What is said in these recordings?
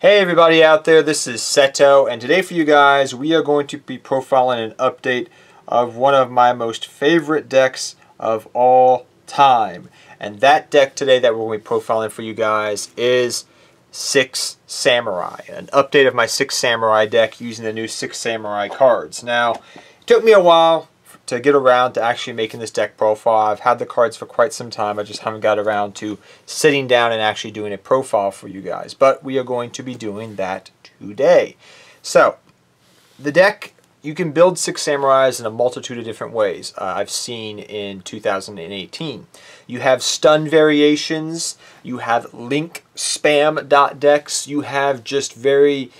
Hey everybody out there, this is Seto, and today for you guys we are going to be profiling an update of one of my most favorite decks of all time. And that deck today that we're going to be profiling for you guys is Six Samurai. An update of my Six Samurai deck using the new Six Samurai cards. Now, it took me a while to get around to actually making this deck profile. I've had the cards for quite some time. I just haven't got around to sitting down and actually doing a profile for you guys. But we are going to be doing that today. So, the deck, you can build Six Samurais in a multitude of different ways. I've seen in 2018. You have stun variations. You have link spam dot decks. You have just very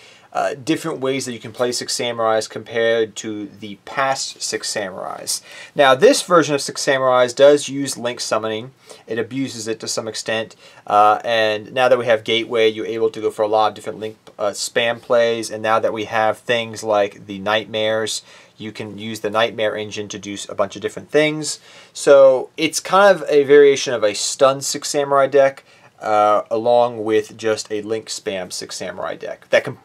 different ways that you can play Six Samurais compared to the past Six Samurais. Now, this version of Six Samurais does use link summoning. It abuses it to some extent. And now that we have Gateway, you're able to go for a lot of different link spam plays. And now that we have things like the Nightmares, you can use the Nightmare engine to do a bunch of different things. So it's kind of a variation of a stun Six Samurai deck along with just a link spam Six Samurai deck that can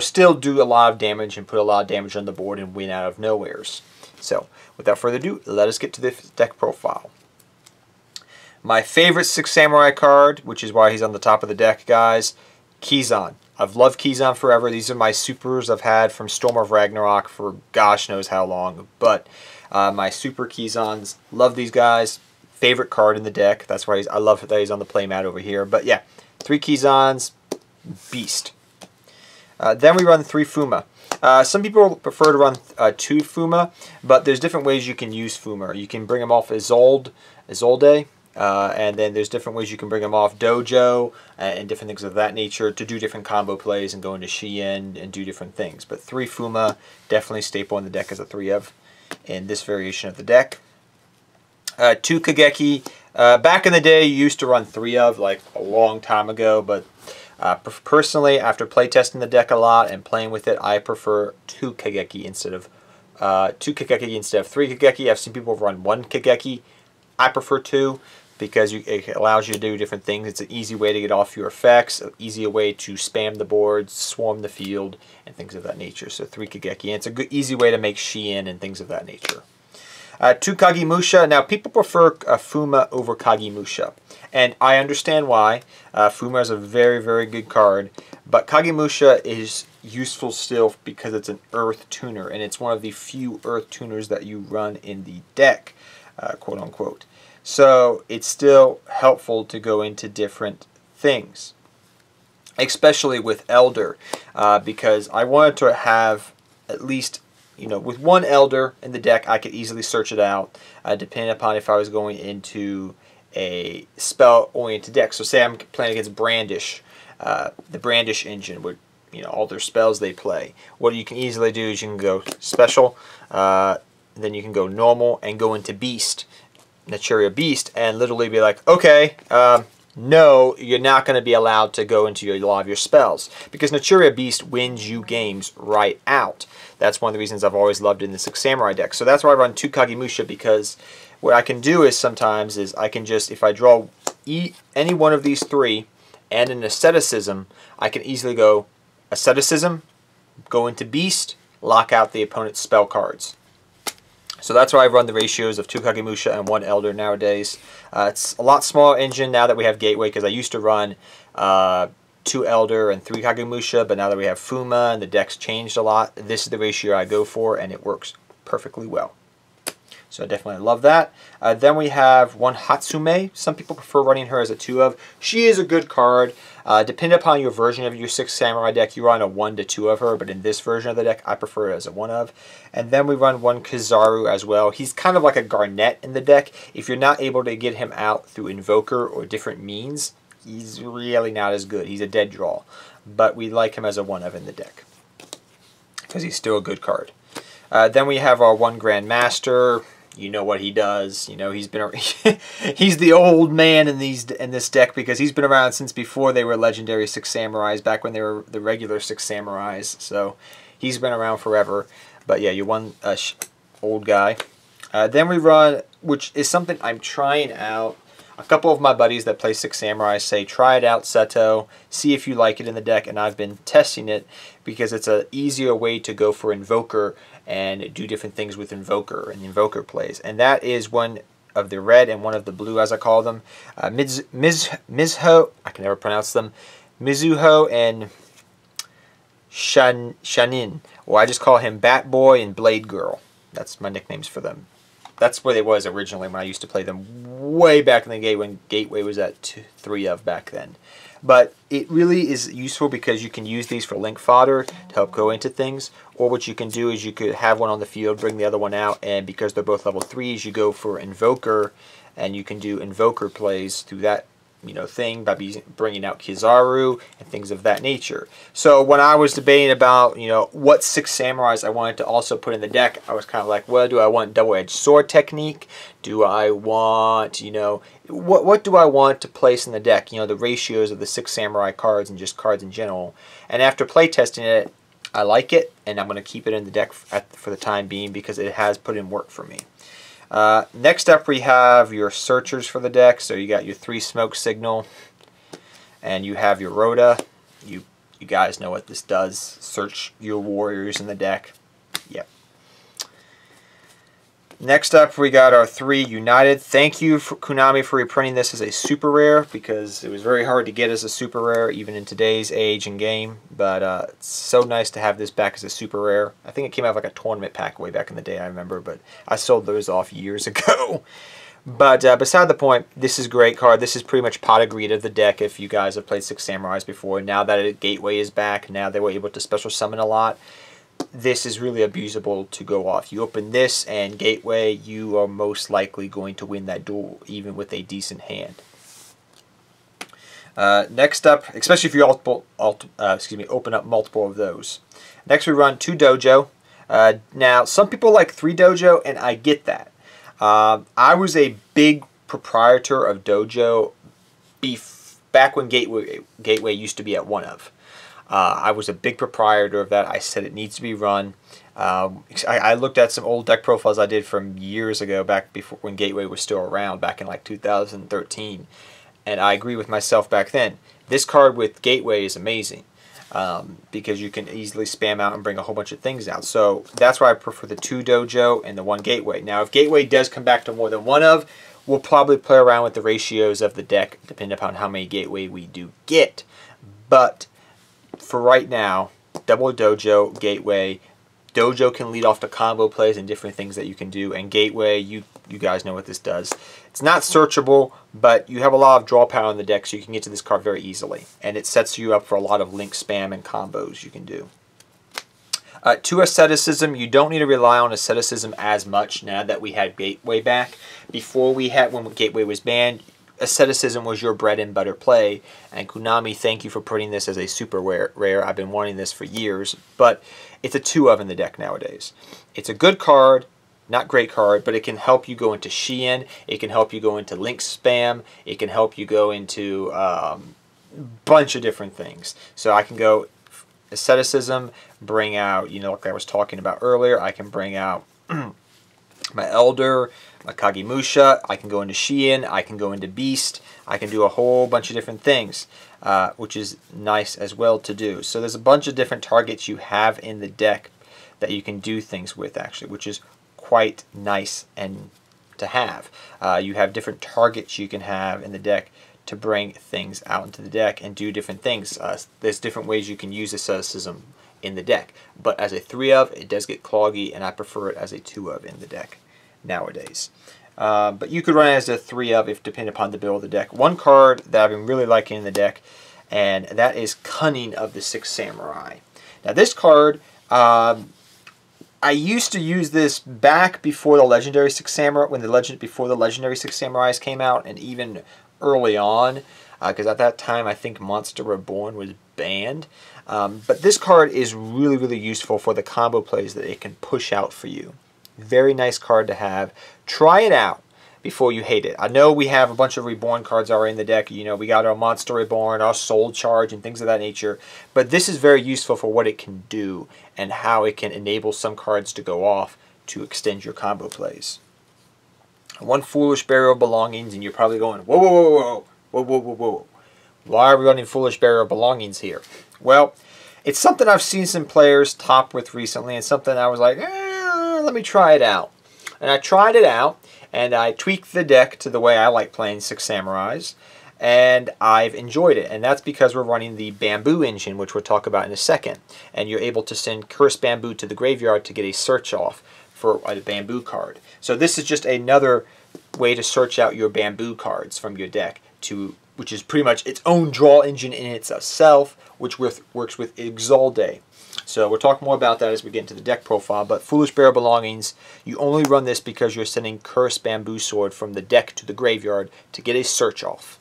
still do a lot of damage and put a lot of damage on the board and win out of nowheres. So, without further ado, let us get to this deck profile. My favorite Six Samurai card, which is why he's on the top of the deck, guys, Kizan. I've loved Kizan forever. These are my supers I've had from Storm of Ragnarok for gosh knows how long. But my super Kizans, love these guys. Favorite card in the deck. That's why I love that he's on the playmat over here. But yeah, 3 Kizans, beast. Then we run 3 Fuma. Some people prefer to run 2 Fuma, but there's different ways you can use Fuma. You can bring them off Isolde, and then there's different ways you can bring them off Dojo, and different things of that nature to do different combo plays and go into Shien and do different things. But 3 Fuma, definitely staple in the deck as a 3 of in this variation of the deck. 2 Kageki. Back in the day, you used to run 3 of, like a long time ago, but personally, after playtesting the deck a lot and playing with it, I prefer 2 Kageki instead of 3 Kageki. I've seen people run 1 Kageki. I prefer 2 because it allows you to do different things. It's an easy way to get off your effects, an easier way to spam the board, swarm the field, and things of that nature. So 3 Kageki, and it's a good, easy way to make Shien and things of that nature. 2 Kagemusha. Now, people prefer Fuma over Kagemusha, and I understand why. Fuma is a very, very good card, but Kagemusha is useful still because it's an Earth tuner, and it's one of the few Earth tuners that you run in the deck, quote unquote. So it's still helpful to go into different things, especially with Elder, because I wanted to have at least, with 1 Elder in the deck, I could easily search it out, depending upon if I was going into a spell-oriented deck. So say I'm playing against Brandish, the Brandish engine, with all their spells they play. What you can easily do is you can go Special, then you can go Normal, and go into Beast, Naturia Beast, and literally be like, okay, no, you're not going to be allowed to go into a lot of your spells, because Naturia Beast wins you games right out. That's one of the reasons I've always loved it in the Six Samurai deck. So that's why I run 2 Kagemusha, because what I can do is sometimes I can just, if I draw any one of these 3 and an Asceticism, I can easily go Asceticism, go into Beast, lock out the opponent's spell cards. So that's why I run the ratios of 2 Kagemusha and 1 Elder nowadays. It's a lot smaller engine now that we have Gateway, because I used to run 2 Elder and 3 Kagemusha, but now that we have Fuma and the deck's changed a lot, this is the ratio I go for, and it works perfectly well. So I definitely love that. Then we have 1 Hatsume. Some people prefer running her as a 2 of. She is a good card. Depending upon your version of your Six Samurai deck, you run a 1 to 2 of her, but in this version of the deck, I prefer it as a 1 of. And then we run 1 Kizaru as well. He's kind of like a Garnet in the deck. If you're not able to get him out through Invoker or different means, he's really not as good. He's a dead draw. But we like him as a 1 of in the deck, because he's still a good card. Then we have our 1 Grandmaster. You know what he does. He's been he's the old man in this deck, because he's been around since before they were legendary Six Samurais, back when they were the regular Six Samurais. So he's been around forever. But yeah, you're 1 old guy. Then we run, which is something I'm trying out. A couple of my buddies that play Six Samurai say try it out, Seto, see if you like it in the deck, and I've been testing it because it's an easier way to go for Invoker and do different things with Invoker and Invoker plays. And that is one of the red and one of the blue, as I call them. Mizuho, I can never pronounce them, Mizuho and Shanin, or I just call him Bat Boy and Blade Girl. That's my nicknames for them. That's where they was originally when I used to play them way back in the day when Gateway was at 3 of back then. But it really is useful because you can use these for link fodder to help go into things. Or what you can do is you could have one on the field, bring the other one out, and because they're both level 3s, you go for Invoker, and you can do Invoker plays through that thing by bringing out Kizaru and things of that nature. So when I was debating about, what 6 samurais I wanted to also put in the deck, I was kind of like, well, do I want double-edged sword technique? Do I want, what do I want to place in the deck? The ratios of the 6 samurai cards and just cards in general. And after playtesting it, I like it, and I'm going to keep it in the deck for the time being because it has put in work for me. Next up we have your searchers for the deck. So you got your 3 smoke signal and you have your Rhoda. You guys know what this does. Search your warriors in the deck. Yep. Next up we got our 3 United. Thank you for Konami for reprinting this as a super rare because it was very hard to get as a super rare even in today's age and game. But it's so nice to have this back as a super rare. I think it came out like a tournament pack way back in the day, I remember, but I sold those off years ago. But beside the point, this is a great card. This is pretty much pot of greed of the deck if you guys have played 6 Samurais before. Now that Gateway is back, now they were able to special summon a lot. This is really abusable to go off. You open this and Gateway, you are most likely going to win that duel, even with a decent hand. Next up, especially if you open up multiple of those. Next we run 2 Dojo. Now, some people like 3 Dojo, and I get that. I was a big proprietor of Dojo back when Gateway used to be at 1 of. I was a big proprietor of that. I said it needs to be run. I looked at some old deck profiles I did from years ago, back before when Gateway was still around, back in like 2013. And I agree with myself back then. This card with Gateway is amazing because you can easily spam out and bring a whole bunch of things out. So that's why I prefer the 2 Dojo and the 1 Gateway. Now, if Gateway does come back to more than 1 of, we'll probably play around with the ratios of the deck, depending upon how many Gateway we do get. But for right now, double Dojo, Gateway. Dojo can lead off to combo plays and different things that you can do. And Gateway, you guys know what this does. It's not searchable, but you have a lot of draw power in the deck, so you can get to this card very easily. And it sets you up for a lot of link spam and combos you can do. 2 Asceticism. You don't need to rely on Asceticism as much now that we had Gateway back. Before when Gateway was banned, Asceticism was your bread and butter play, and Konami, thank you for putting this as a super rare. I've been wanting this for years, but it's a 2 of in the deck nowadays. It's a good card, not great card, but it can help you go into Shein, it can help you go into link spam, it can help you go into a bunch of different things. So I can go Asceticism, bring out, like I was talking about earlier, I can bring out my Elder, my Kagemusha, I can go into Shein, I can go into Beast, I can do a whole bunch of different things, which is nice as well to do. So there's a bunch of different targets you have in the deck that you can do things with, actually, which is quite nice and to have. You have different targets you can have in the deck to bring things out into the deck and do different things. There's different ways you can use Asceticism in the deck, but as a 3 of, it does get cloggy, and I prefer it as a 2 of in the deck nowadays. But you could run it as a 3 of if depending upon the build of the deck. One card that I've been really liking in the deck, and that is Cunning of the 6 Samurai. Now this card, I used to use this back before the Legendary 6 Samurai, before the Legendary 6 Samurais came out, and even early on, because at that time I think Monster Reborn was banned. But this card is really, really useful for the combo plays that it can push out for you. Very nice card to have. Try it out before you hate it. I know we have a bunch of Reborn cards already in the deck. We got our Monster Reborn, our Soul Charge, and things of that nature. But this is very useful for what it can do and how it can enable some cards to go off to extend your combo plays. one Foolish Burial of Belongings, and you're probably going, whoa, whoa, whoa, whoa, whoa, whoa, whoa, whoa. Why are we running Foolish Burial of Belongings here? Well, it's something I've seen some players top with recently, and something I was like, let me try it out. And I tried it out, and I tweaked the deck to the way I like playing Six Samurais, and I've enjoyed it. And that's because we're running the Bamboo engine, which we'll talk about in a second. And you're able to send Cursed Bamboo to the graveyard to get a search off for a Bamboo card. So this is just another way to search out your Bamboo cards from your deck, which is pretty much its own draw engine in itself, which works with Exalde. So we'll talk more about that as we get into the deck profile, but Foolish Burial Belongings, you only run this because you're sending Cursed Bamboo Sword from the deck to the graveyard to get a search off.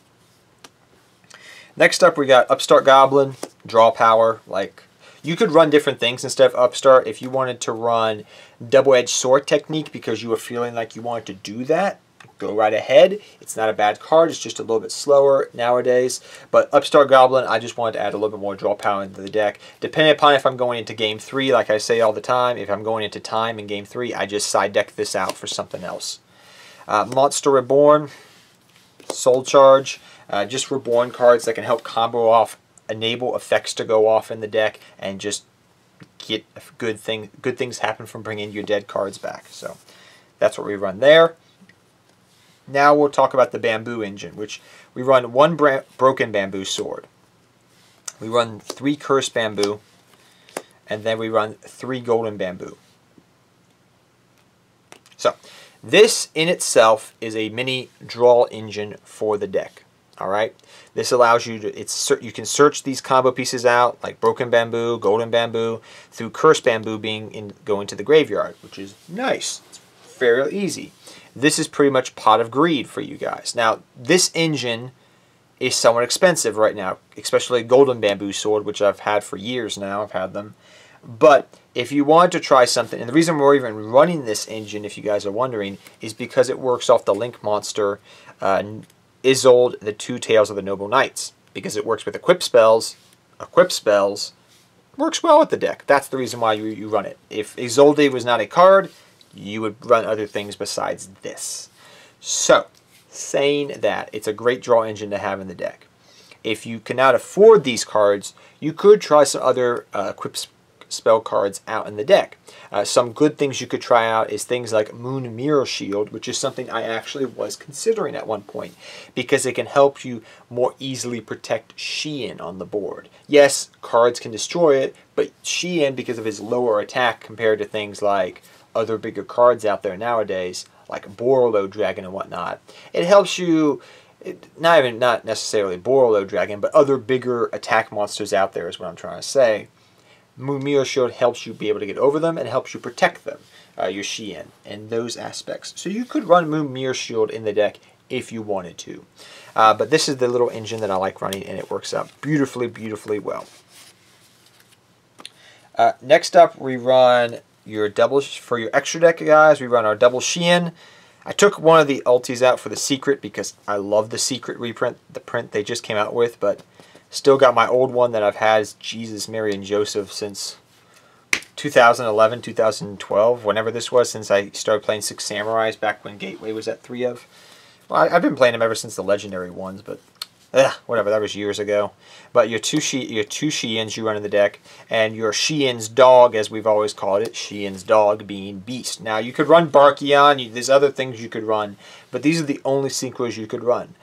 Next up, we got Upstart Goblin, draw power. Like, you could run different things instead of Upstart. If you wanted to run Double-Edged Sword Technique because you were feeling like you wanted to do that, go right ahead. It's not a bad card. It's just a little bit slower nowadays. But Upstart Goblin, I just wanted to add a little bit more draw power into the deck. Depending upon if I'm going into Game 3, like I say all the time, if I'm going into time in Game 3, I just side deck this out for something else. Monster Reborn, Soul Charge, just Reborn cards that can help combo off, enable effects to go off in the deck, and just get good things happen from bringing your dead cards back. So that's what we run there. Now we'll talk about the Bamboo engine, which we run one Broken Bamboo Sword. We run 3 Cursed Bamboo, and then we run 3 Golden Bamboo. So this in itself is a mini draw engine for the deck. All right, this allows you to you can search these combo pieces out like Broken Bamboo, Golden Bamboo, through Cursed Bamboo going to the graveyard, which is nice. It's fairly easy. This is pretty much Pot of Greed for you guys. Now, this engine is somewhat expensive right now, especially Golden Bamboo Sword, which I've had for years now. I've had them. But if you want to try something, and the reason we're even running this engine, if you guys are wondering, is because it works off the Link monster, Isolde, the 2 Tails of the Noble Knights. Because it works with equip spells works well with the deck. That's the reason why you run it. If Isolde was not a card, you would run other things besides this. So, saying that, it's a great draw engine to have in the deck. If you cannot afford these cards, you could try some other equip spell cards out in the deck. Some good things you could try out is things like Moon Mirror Shield, which is something I actually was considering at one point, because it can help you more easily protect Shein on the board. Yes, cards can destroy it, but Shein, because of his lower attack compared to things like other bigger cards out there nowadays, like Borolo Dragon and whatnot, it helps you, not necessarily Borolo Dragon, but other bigger attack monsters out there is what I'm trying to say. Moon Mirror Shield helps you be able to get over them and helps you protect them, your Shein, and those aspects. So you could run Moon Mirror Shield in the deck if you wanted to. But this is the little engine that I like running, and it works out beautifully, beautifully well. Next up, we run your doubles for your extra deck, guys. We run our double Shein. I took one of the ultis out for the secret because I love the secret reprint, the print they just came out with, but still got my old one that I've had as Jesus, Mary, and Joseph since 2011, 2012, whenever this was, since I started playing Six Samurais back when Gateway was at 3 of. Well, I've been playing them ever since the legendary ones, but whatever, that was years ago. But your two Sheins you run in the deck, and your Shein's dog, as we've always called it, Shein's dog being Beast. Now, you could run Barkion, there's other things you could run, but these are the only synchros you could run.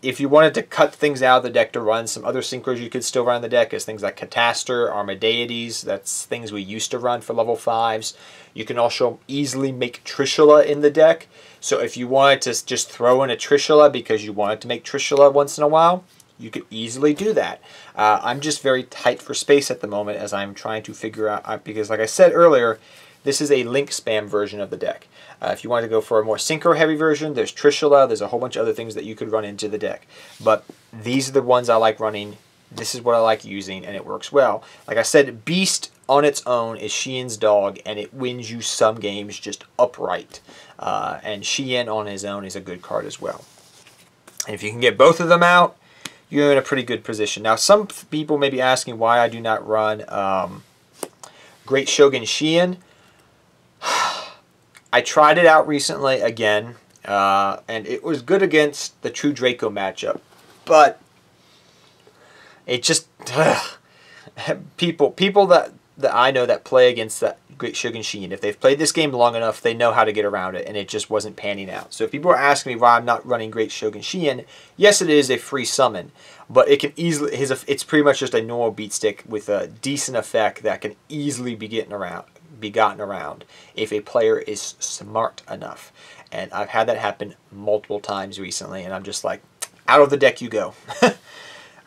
If you wanted to cut things out of the deck to run, some other synchros you could still run in the deck is things like Cataster, Armadeides, that's things we used to run for level 5s. You can also easily make Trishula in the deck. So if you wanted to just throw in a Trishula because you wanted to make Trishula once in a while, you could easily do that. I'm just very tight for space at the moment as I'm trying to figure out, because like I said earlier, this is a link spam version of the deck. If you want to go for a more synchro heavy version, there's Trishula, there's a whole bunch of other things that you could run into the deck. But these are the ones I like running. This is what I like using, and it works well. Like I said, Beast on its own is Shein's dog, and it wins you some games just upright. And Shein on his own is a good card as well. And if you can get both of them out, you're in a pretty good position. Now, some people may be asking why I do not run Great Shogun Shein. I tried it out recently again. And it was good against the True Draco matchup. But it just... people that I know that play against that Great Shogun Shin, if they've played this game long enough, they know how to get around it, and it just wasn't panning out. So if people are asking me why I'm not running Great Shogun Shin, yes, it is a free summon, but it can easily it's pretty much just a normal beat stick with a decent effect that can easily be gotten around if a player is smart enough. And I've had that happen multiple times recently, and I'm just like, out of the deck you go.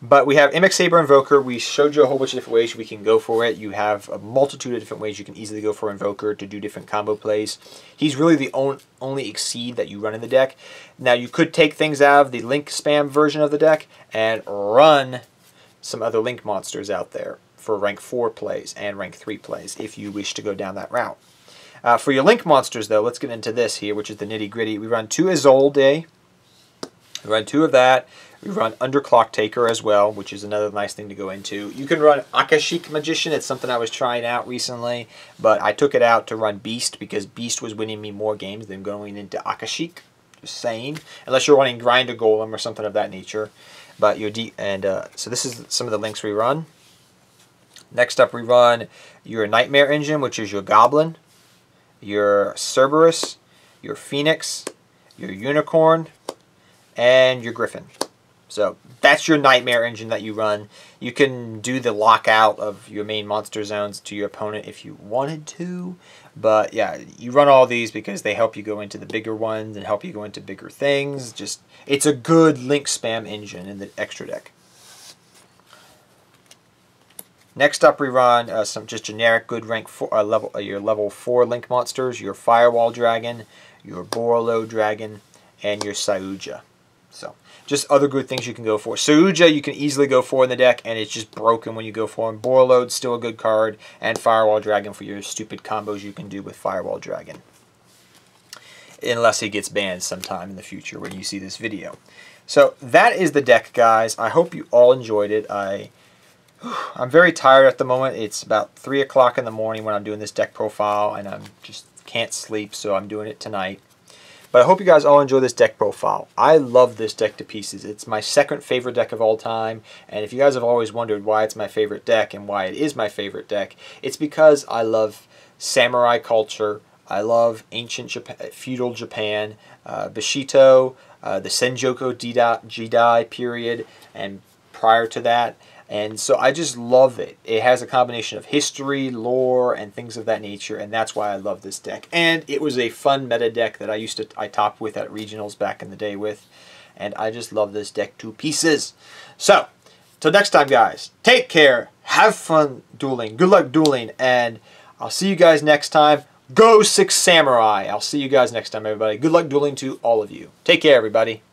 But we have MX Saber Invoker. We showed you a whole bunch of different ways we can go for it. You have a multitude of different ways you can easily go for Invoker to do different combo plays. He's really the only Exceed that you run in the deck. Now, you could take things out of the Link Spam version of the deck and run some other Link monsters out there for rank 4 plays and rank 3 plays if you wish to go down that route. For your Link monsters, though, let's get into this here, which is the nitty-gritty. We run 2 Isolde. We run 2 of that. We run Underclock Taker as well, which is another nice thing to go into. You can run Akashic Magician. It's something I was trying out recently, but I took it out to run Beast because Beast was winning me more games than going into Akashic. Just saying. Unless you're running Grinder Golem or something of that nature. But so this is some of the links we run. Next up, we run your Nightmare Engine, which is your Goblin, your Cerberus, your Phoenix, your Unicorn, and your Griffin. So that's your Nightmare Engine that you run. You can do the lockout of your main monster zones to your opponent if you wanted to. But yeah, you run all these because they help you go into the bigger ones and help you go into bigger things. It's a good Link Spam engine in the extra deck. Next up, we run some just generic good rank 4, your level 4 Link monsters, your Firewall Dragon, your Borolo Dragon, and your Sahuja. So just other good things you can go for. Sahuja you can easily go for in the deck, and it's just broken when you go for him. Borolo's still a good card, and Firewall Dragon for your stupid combos you can do with Firewall Dragon. Unless he gets banned sometime in the future when you see this video. So that is the deck, guys. I hope you all enjoyed it. I'm very tired at the moment. It's about 3 o'clock in the morning when I'm doing this deck profile, and I just can't sleep, so I'm doing it tonight. But I hope you guys all enjoy this deck profile. I love this deck to pieces. It's my second favorite deck of all time. And if you guys have always wondered why it's my favorite deck and why it is my favorite deck, it's because I love samurai culture. I love ancient feudal Japan, Bushido, the Senjoku Jidai period, and prior to that. And so I just love it. It has a combination of history, lore, and things of that nature, and that's why I love this deck. And it was a fun meta deck that I topped with at regionals back in the day with, and I just love this deck to pieces. So, till next time, guys, take care, have fun dueling, good luck dueling, and I'll see you guys next time. Go 6 Samurai! I'll see you guys next time, everybody. Good luck dueling to all of you. Take care, everybody.